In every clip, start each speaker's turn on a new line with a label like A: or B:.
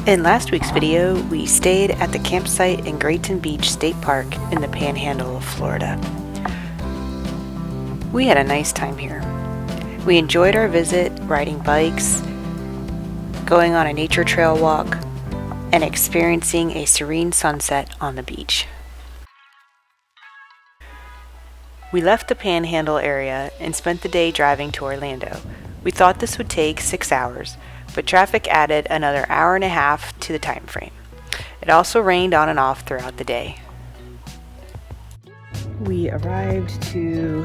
A: In last week's video, we stayed at the campsite in Grayton Beach State Park in the panhandle of Florida. We had a nice time here. We enjoyed our visit riding bikes, going on a nature trail walk, and experiencing a serene sunset on the beach. We left the panhandle area and spent the day driving to Orlando. We thought this would take 6 hours, but traffic added another hour and a half to the time frame. It also rained on and off throughout the day. We arrived to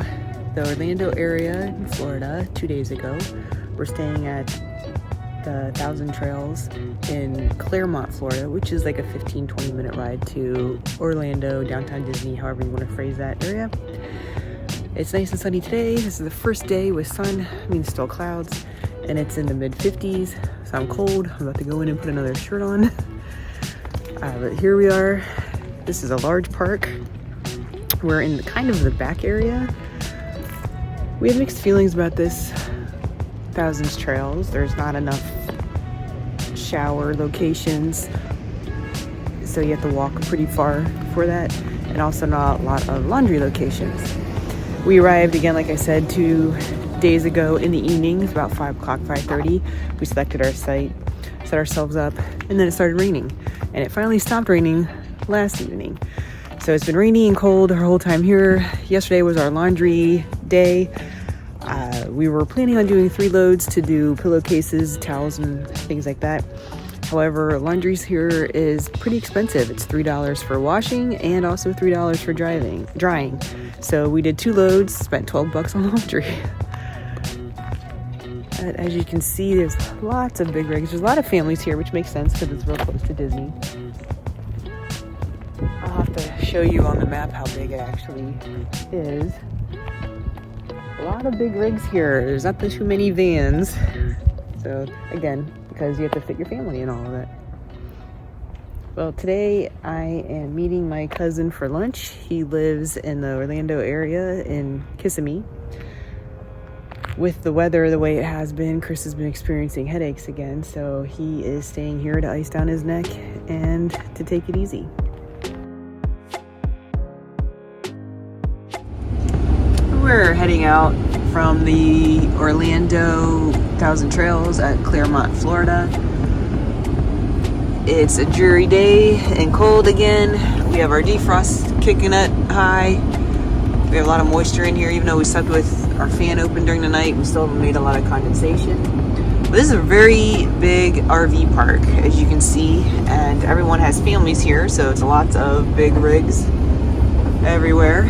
A: the Orlando area in Florida 2 days ago. We're staying at the Thousand Trails in Claremont, Florida, which is like a 15-20 minute ride to Orlando, downtown Disney, however you want to phrase that area. It's nice and sunny today. This is the first day with sun, still clouds, and it's in the mid-50s, so I'm cold. I'm about to go in and put another shirt on. But here we are. This is a large park. We're in kind of the back area. We have mixed feelings about this Thousands Trails. There's not enough shower locations, so you have to walk pretty far for that, and also not a lot of laundry locations. We arrived again, like I said, 2 days ago in the evening. It's about 5 o'clock, 5:30. We selected our site, set ourselves up, and then it started raining. And it finally stopped raining last evening. So it's been rainy and cold our whole time here. Yesterday was our laundry day. We were planning on doing 3 loads to do pillowcases, towels, and things like that. However, laundries here is pretty expensive. It's $3 for washing and also $3 for drying. So we did 2 loads, spent $12 on laundry. But as you can see, there's lots of big rigs. There's a lot of families here, which makes sense because it's real close to Disney. I'll have to show you on the map how big it actually is. A lot of big rigs here. There's not too many vans. So again, because you have to fit your family and all of that. Well, today I am meeting my cousin for lunch. He lives in the Orlando area in Kissimmee. With the weather the way it has been, Chris has been experiencing headaches again, so he is staying here to ice down his neck and to take it easy. We're heading out from the Orlando Thousand Trails at Claremont, Florida. It's a dreary day and cold again. We have our defrost kicking it high. We have a lot of moisture in here, even though we slept with our fan open during the night. We still made a lot of condensation. But this is a very big RV park, as you can see, and everyone has families here, so it's lots of big rigs everywhere.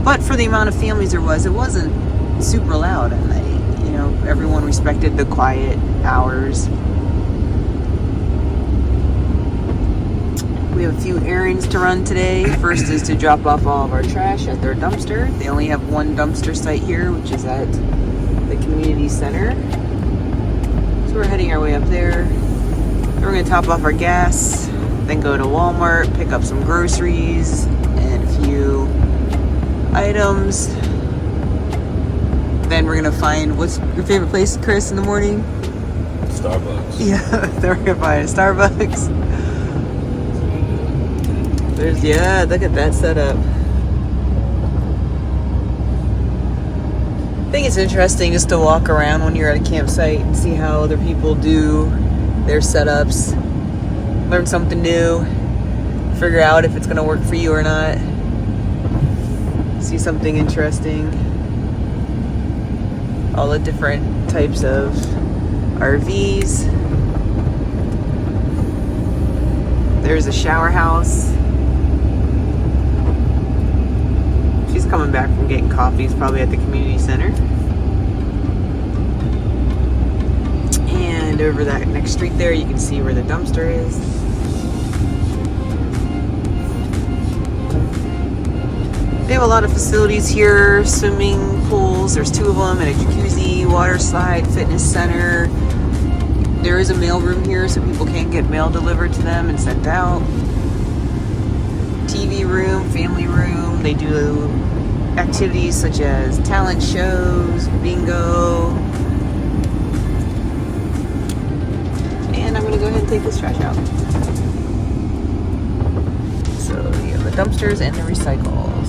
A: But for the amount of families there was, it wasn't super loud at night. Everyone respected the quiet hours. We have a few errands to run today. First is to drop off all of our trash at their dumpster. They only have one dumpster site here, which is at the community center. So we're heading our way up there. Then we're going to top off our gas, then go to Walmart, pick up some groceries and a few items. Then we're going to find, what's your favorite place, Chris, in the morning?
B: Starbucks.
A: Yeah, then we're going to find a Starbucks. Look at that setup. I think it's interesting just to walk around when you're at a campsite and see how other people do their setups. Learn something new. Figure out if it's going to work for you or not. See something interesting. All the different types of RVs. There's a shower house. She's coming back from getting coffee. It's probably at the community center. And over that next street there, you can see where the dumpster is. They have a lot of facilities here, swimming pools. There's 2 of them, and a jacuzzi, water slide, fitness center. There is a mail room here, so people can get mail delivered to them and sent out. TV room, family room. They do activities such as talent shows, bingo. And I'm gonna go ahead and take take this trash out. So you have the dumpsters and the recycles.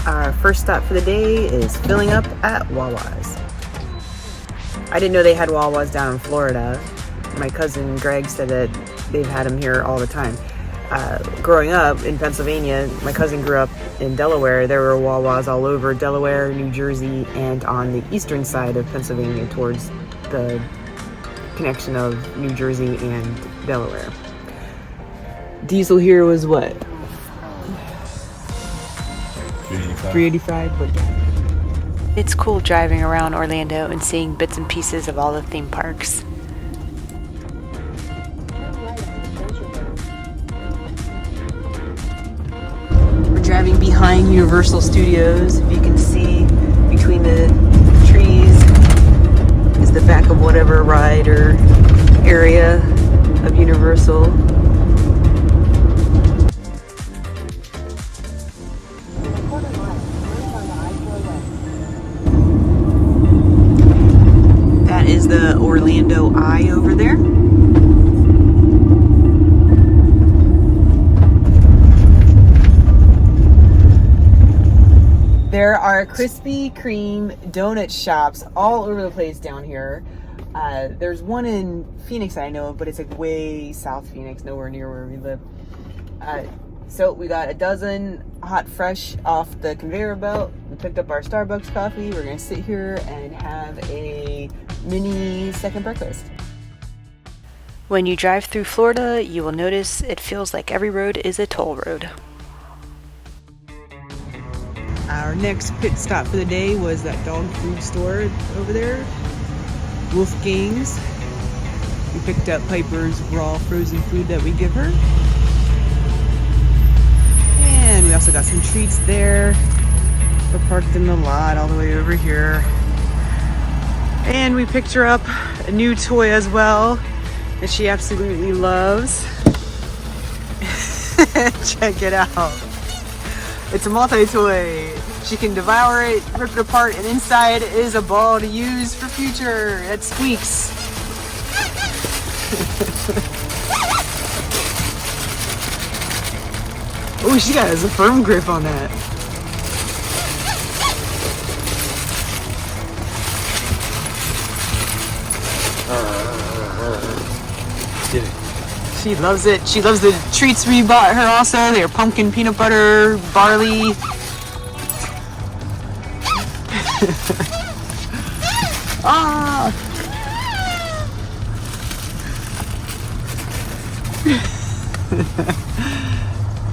A: Our first stop for the day is filling up at Wawa's. I didn't know they had Wawa's down in Florida. My cousin Greg said that they've had them here all the time. Growing up in Pennsylvania, my cousin grew up in Delaware. There were Wawa's all over Delaware, New Jersey, and on the eastern side of Pennsylvania towards the connection of New Jersey and Delaware. Diesel here was what? $3.85, but it's cool driving around Orlando and seeing bits and pieces of all the theme parks. We're driving behind Universal Studios. If you can see between the trees is the back of whatever ride or area of Universal. That is the Orlando Eye over there. There are Krispy Kreme donut shops all over the place down here. There's one in Phoenix I know of, but it's like way south Phoenix, nowhere near where we live. So we got a dozen hot fresh off the conveyor belt. We picked up our Starbucks coffee. We're gonna sit here and have a mini second breakfast. When you drive through Florida, you will notice it feels like every road is a toll road. Our next pit stop for the day was that dog food store over there, Wolfgang's. We picked up Piper's raw frozen food that we give her. And we also got some treats there. We're parked in the lot all the way over here. And we picked her up a new toy as well that she absolutely loves. Check it out. It's a multi-toy. She can devour it, rip it apart, and inside is a ball to use for future. It squeaks. Oh, she got a firm grip on that.
B: Get it.
A: She loves it. She loves the treats we bought her also. They're pumpkin, peanut butter, barley. Ah!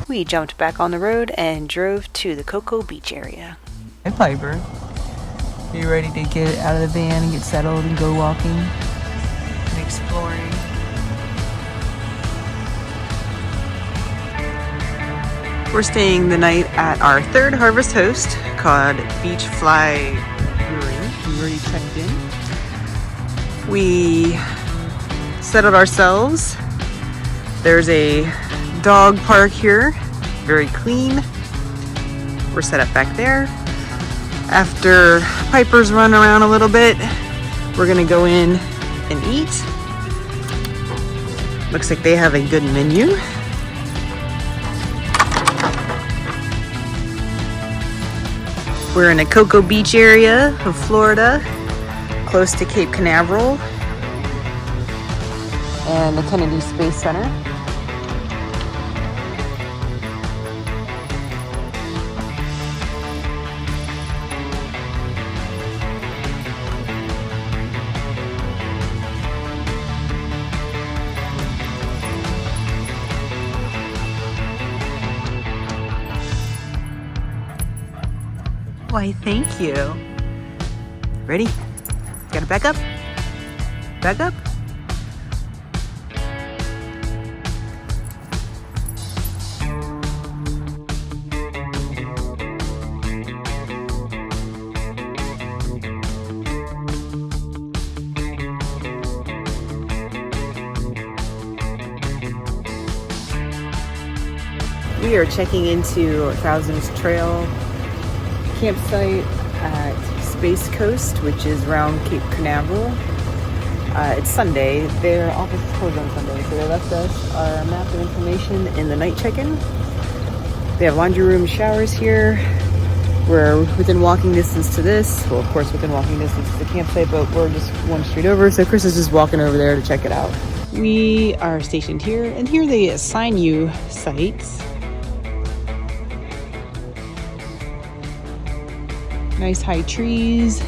A: We jumped back on the road and drove to the Cocoa Beach area. Hey Piper, you ready to get out of the van and get settled and go walking and exploring? We're staying the night at our third Harvest Host called Beach Fly Brewing. We already checked in. We settled ourselves. There's a dog park here, very clean. We're set up back there. After Piper's run around a little bit, we're gonna go in and eat. Looks like they have a good menu. We're in the Cocoa Beach area of Florida, close to Cape Canaveral and the Kennedy Space Center. Why, thank you. Ready? Gotta back up. Back up. We are checking into Thousands Trail campsite at Space Coast, which is around Cape Canaveral. It's Sunday. Their office is closed on Sunday, so they left us our map of information in the night check-in. They have laundry room, showers here. We're within walking distance to this. Well, of course, within walking distance to the campsite, but we're just one street over. So Chris is just walking over there to check it out. We are stationed here, and here they assign you sites. Nice high trees.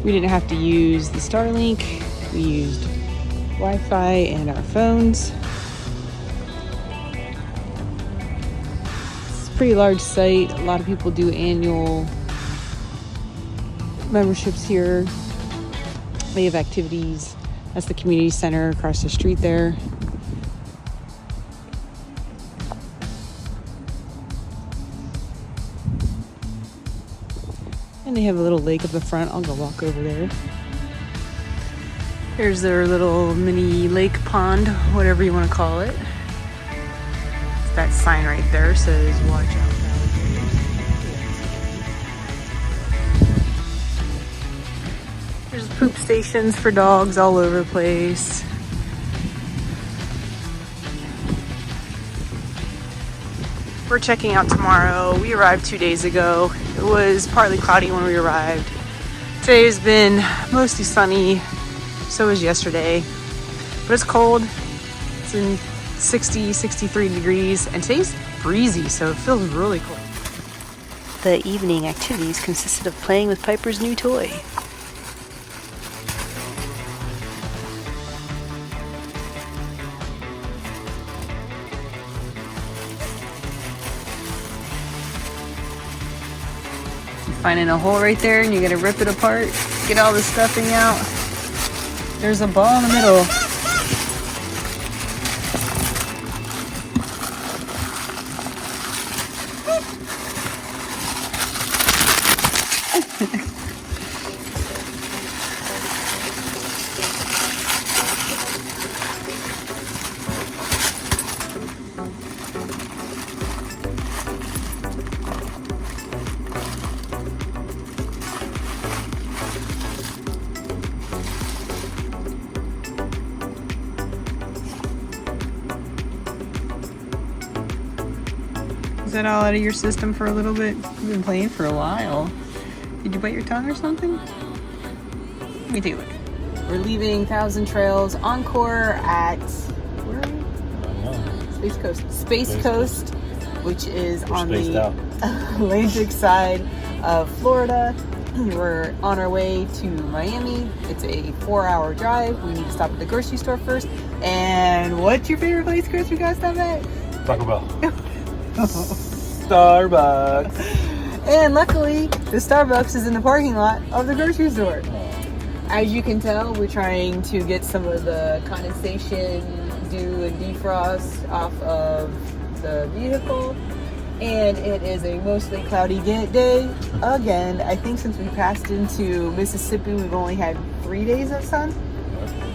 A: We didn't have to use the Starlink. We used Wi-Fi and our phones. It's a pretty large site. A lot of people do annual memberships here. They have activities. That's the community center across the street there. And they have a little lake up the front. I'll go walk over there. Here's their little mini lake pond, whatever you want to call it. That sign right there says watch out. There's poop stations for dogs all over the place. We're checking out tomorrow. We arrived 2 days ago. It was partly cloudy when we arrived. Today's been mostly sunny. So was yesterday. But it's cold. It's in 60, 63 degrees. And today's breezy, so it feels really cold. The evening activities consisted of playing with Piper's new toy. Finding a hole right there and you're gonna rip it apart, get all the stuffing out. There's a ball in the middle. Is that all out of your system for a little bit? You've been playing for a while. Did you bite your tongue or something? Let me take a look. We're leaving Thousand Trails Encore at, where are we? Space Coast. Space Coast, which is on the Atlantic side of Florida. We're on our way to Miami. It's a 4-hour drive. We need to stop at the grocery store first. And what's your favorite place, Chris, we gotta stop at?
B: Taco Bell. Starbucks.
A: And luckily, the Starbucks is in the parking lot of the grocery store. As you can tell, we're trying to get some of the condensation, dew, and defrost off of the vehicle. And it is a mostly cloudy day again. I think since we passed into Mississippi, we've only had 3 days of sun.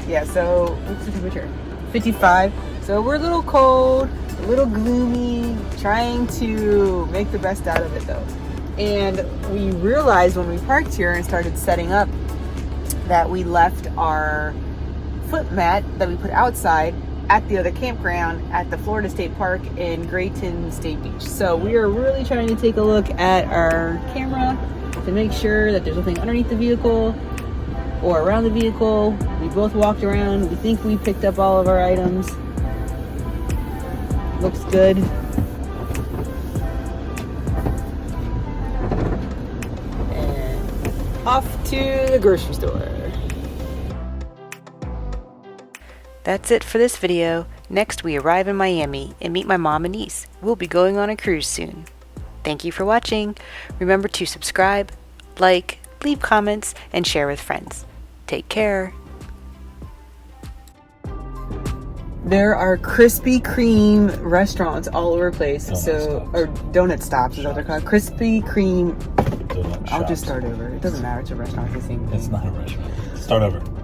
A: Yeah, so what's the temperature? 55. So we're a little cold, a little gloomy, trying to make the best out of it though. And we realized when we parked here and started setting up that we left our foot mat that we put outside at the other campground at the Florida State Park in Grayton State Beach. So we are really trying to take a look at our camera to make sure that there's nothing underneath the vehicle or around the vehicle. We both walked around. We think we picked up all of our items. Looks good. And off to the grocery store. That's it for this video. Next we arrive in Miami and meet my mom and niece. We'll be going on a cruise soon. Thank you for watching. Remember to subscribe, like, leave comments, and share with friends. Take care. There are Krispy Kreme restaurants all over the place. Or donut stops is what they're called. Krispy Kreme.
B: Donut
A: I'll
B: shops.
A: just start over. It doesn't matter. It's a restaurant. It's the same thing.
B: It's not a restaurant. Start over.